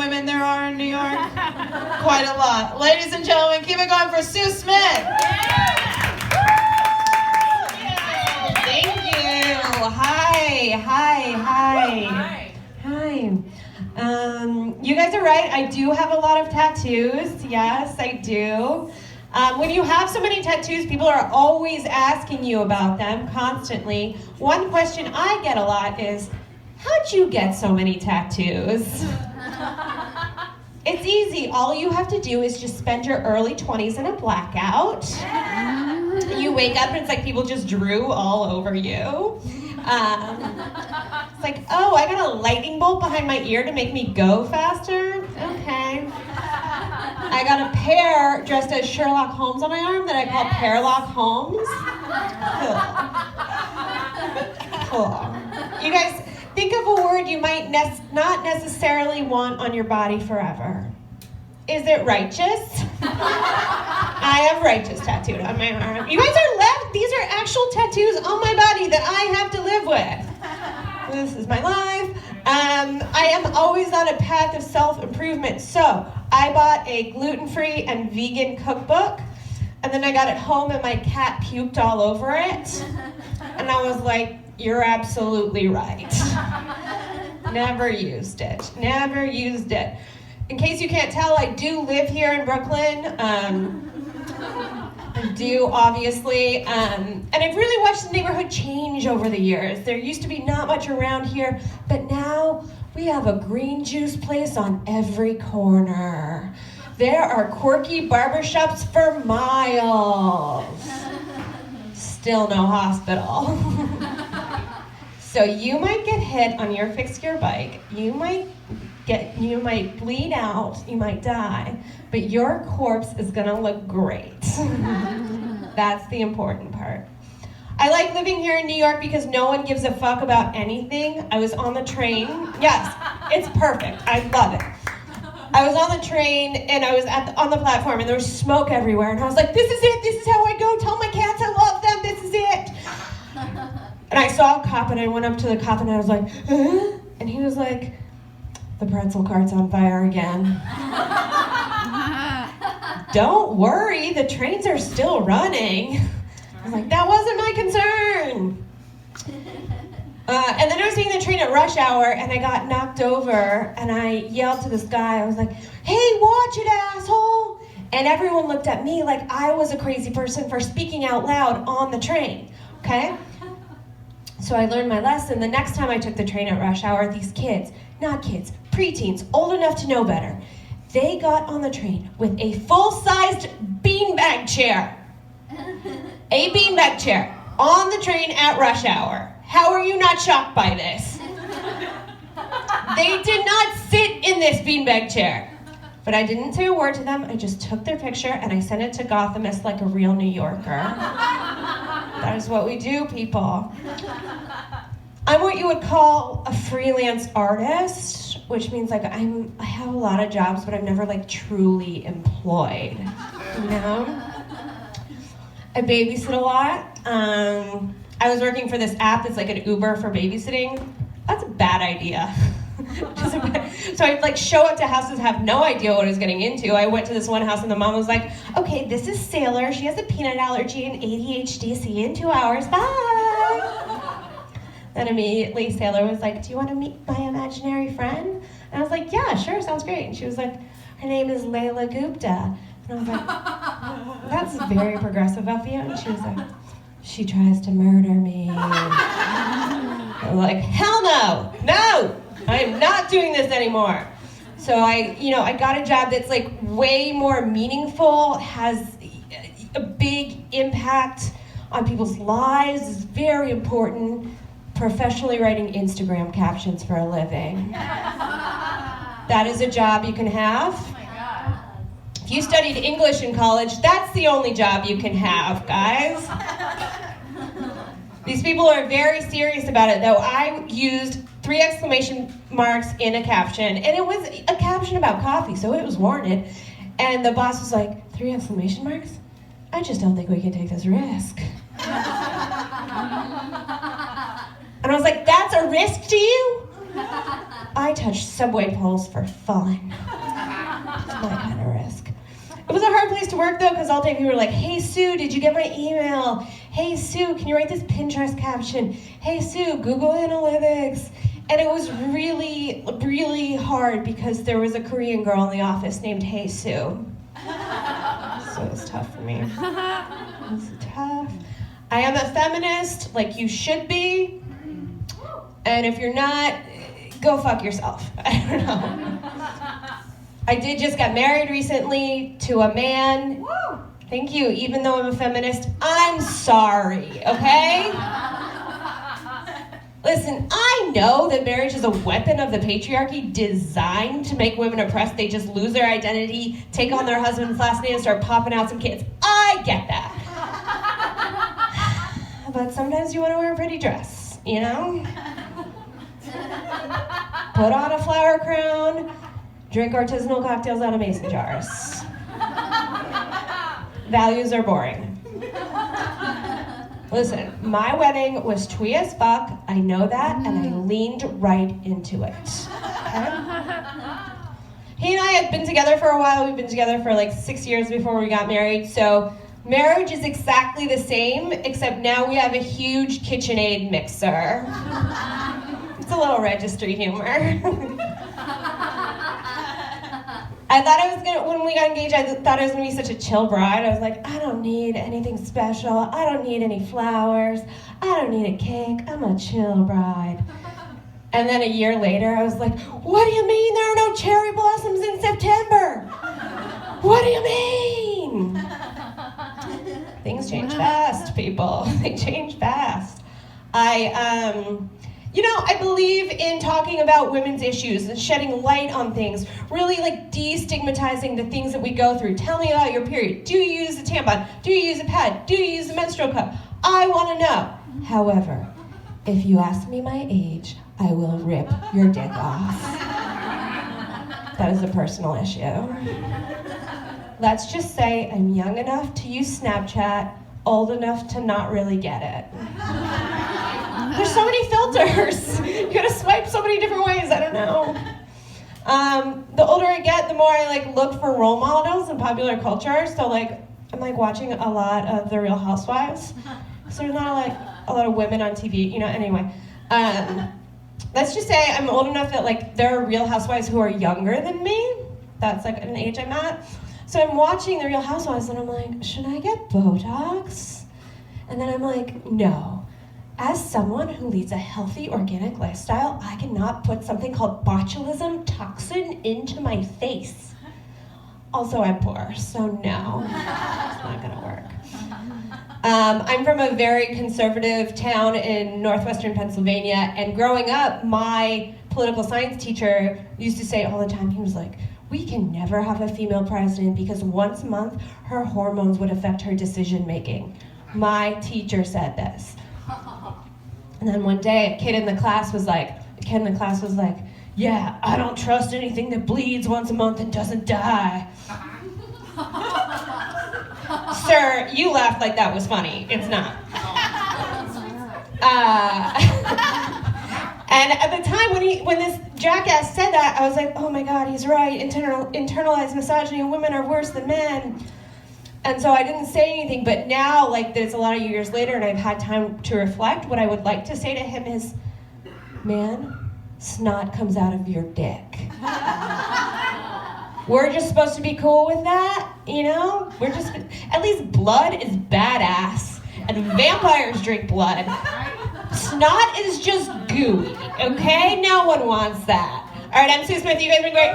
women there are in New York? Quite a lot. Ladies and gentlemen, keep it going for Sue Smith. Thank you. Hi. You guys are right. I do have a lot of tattoos. Yes, I do. When you have so many tattoos, people are always asking you about them constantly. One question I get a lot is, how'd you get so many tattoos? It's easy. All you have to do is just spend your early 20s in a blackout. You wake up and it's like people just drew all over you. It's like, oh, I got a lightning bolt behind my ear to make me go faster? Okay. I got a pear dressed as Sherlock Holmes on my arm that I call Pearlock Holmes. Cool. You guys, think of a word you might not necessarily want on your body forever. Is it righteous? I have righteous tattooed on my arm. You guys are left. These are actual tattoos on my body that I have to live with. This is my life. I am always on a path of self-improvement. So I bought a gluten-free and vegan cookbook, and then I got it home and my cat puked all over it. And I was like, you're absolutely right. Never used it. In case you can't tell, I do live here in Brooklyn. I do, obviously. And I've really watched the neighborhood change over the years. There used to be not much around here, but now we have a green juice place on every corner. There are quirky barbershops for miles. Still no hospital. So you might get hit on your fixed gear bike. You might bleed out, you might die, but your corpse is gonna look great. That's the important part. I like living here in New York because no one gives a fuck about anything. I was on the train. Yes, it's perfect. I love it. I was on the train and I was on the platform and there was smoke everywhere and I was like, this is it, this is how I go, tell my cats I love them, this is it. And I saw a cop and I went up to the cop and I was like, huh? And he was like, the pretzel cart's on fire again. Don't worry, the trains are still running. I was like, that wasn't my concern. And then I was taking the train at rush hour and I got knocked over and I yelled to this guy. I was like, hey, watch it, asshole. And everyone looked at me like I was a crazy person for speaking out loud on the train, okay? So I learned my lesson. The next time I took the train at rush hour, these kids, not kids, preteens, old enough to know better, they got on the train with a full-sized beanbag chair. A beanbag chair on the train at rush hour. How are you not shocked by this? They did not sit in this beanbag chair. But I didn't say a word to them. I just took their picture and I sent it to Gothamist like a real New Yorker. That is what we do, people. I'm what you would call a freelance artist, which means like I have a lot of jobs, but I'm never like truly employed. You know? I babysit a lot. I was working for this app that's like an Uber for babysitting. That's a bad idea. So I'd like show up to houses, have no idea what I was getting into. I went to this one house and the mom was like, okay, this is Sailor. She has a peanut allergy and ADHD. See you in 2 hours. Bye. Then immediately Sailor was like, do you want to meet my imaginary friend? And I was like, yeah, sure, sounds great. And she was like, her name is Layla Gupta. And I was like, that's very progressive of you. And she was like, she tries to murder me. I was like, hell no, no, I am not doing this anymore. So I got a job that's like way more meaningful, has a big impact on people's lives, is very important. Professionally writing Instagram captions for a living. That is a job you can have. If you studied English in college, that's the only job you can have, guys. These people are very serious about it, though. I used 3 exclamation marks in a caption, and it was a caption about coffee, so it was warranted. And the boss was like, 3 exclamation marks? I just don't think we can take this risk. And I was like, that's a risk to you? I touch subway poles for fun. It's my kind of risk. It was a hard place to work though, because all day people were like, hey Sue, did you get my email? Hey Sue, can you write this Pinterest caption? Hey Sue, Google Analytics. And it was really, really hard because there was a Korean girl in the office named Hey Sue. So it was tough for me. It was tough. I am a feminist, like you should be. And if you're not, go fuck yourself. I don't know. I did just get married recently to a man. Woo! Thank you. Even though I'm a feminist, I'm sorry, okay? Listen, I know that marriage is a weapon of the patriarchy designed to make women oppressed. They just lose their identity, take on their husband's last name, and start popping out some kids. I get that. But sometimes you want to wear a pretty dress, you know? Put on a flower crown, drink artisanal cocktails out of mason jars. Values are boring. Listen, my wedding was twee as fuck, I know that, and I leaned right into it. Okay? He and I had been together for a while. We've been together for like 6 years before we got married, so marriage is exactly the same, except now we have a huge KitchenAid mixer. It's a little registry humor. I thought I was gonna, when we got engaged, I thought I was gonna be such a chill bride. I was like, I don't need anything special. I don't need any flowers. I don't need a cake. I'm a chill bride. And then a year later, I was like, what do you mean there are no cherry blossoms in September? What do you mean? Things change fast, people. They change fast. I believe in talking about women's issues and shedding light on things, really like destigmatizing the things that we go through. Tell me about your period. Do you use a tampon? Do you use a pad? Do you use a menstrual cup? I want to know. However, if you ask me my age, I will rip your dick off. That is a personal issue. Let's just say I'm young enough to use Snapchat, old enough to not really get it. There's so many filters. You gotta swipe so many different ways, I don't know. The older I get, the more I look for role models in popular culture. So I'm watching a lot of The Real Housewives. So there's not a lot of women on TV, anyway. Let's just say I'm old enough that there are Real Housewives who are younger than me. That's an age I'm at. So I'm watching The Real Housewives and I'm like, should I get Botox? And then I'm like, no. As someone who leads a healthy, organic lifestyle, I cannot put something called botulism toxin into my face. Also, I'm poor, so no, it's not gonna work. I'm from a very conservative town in northwestern Pennsylvania, and growing up, my political science teacher used to say all the time, he was like, we can never have a female president because once a month, her hormones would affect her decision making. My teacher said this. And then one day, a kid in the class was like, yeah, I don't trust anything that bleeds once a month and doesn't die. Sir, you laughed like that was funny. It's not. And at the time when this jackass said that, I was like, oh my God, he's right. Internalized misogyny and women are worse than men. And so I didn't say anything, but now, there's a lot of years later and I've had time to reflect, what I would like to say to him is, man, snot comes out of your dick. We're just supposed to be cool with that, We're just, at least blood is badass, and vampires drink blood. Snot is just gooey, okay? No one wants that. All right, I'm Sue Smith, you guys have been great.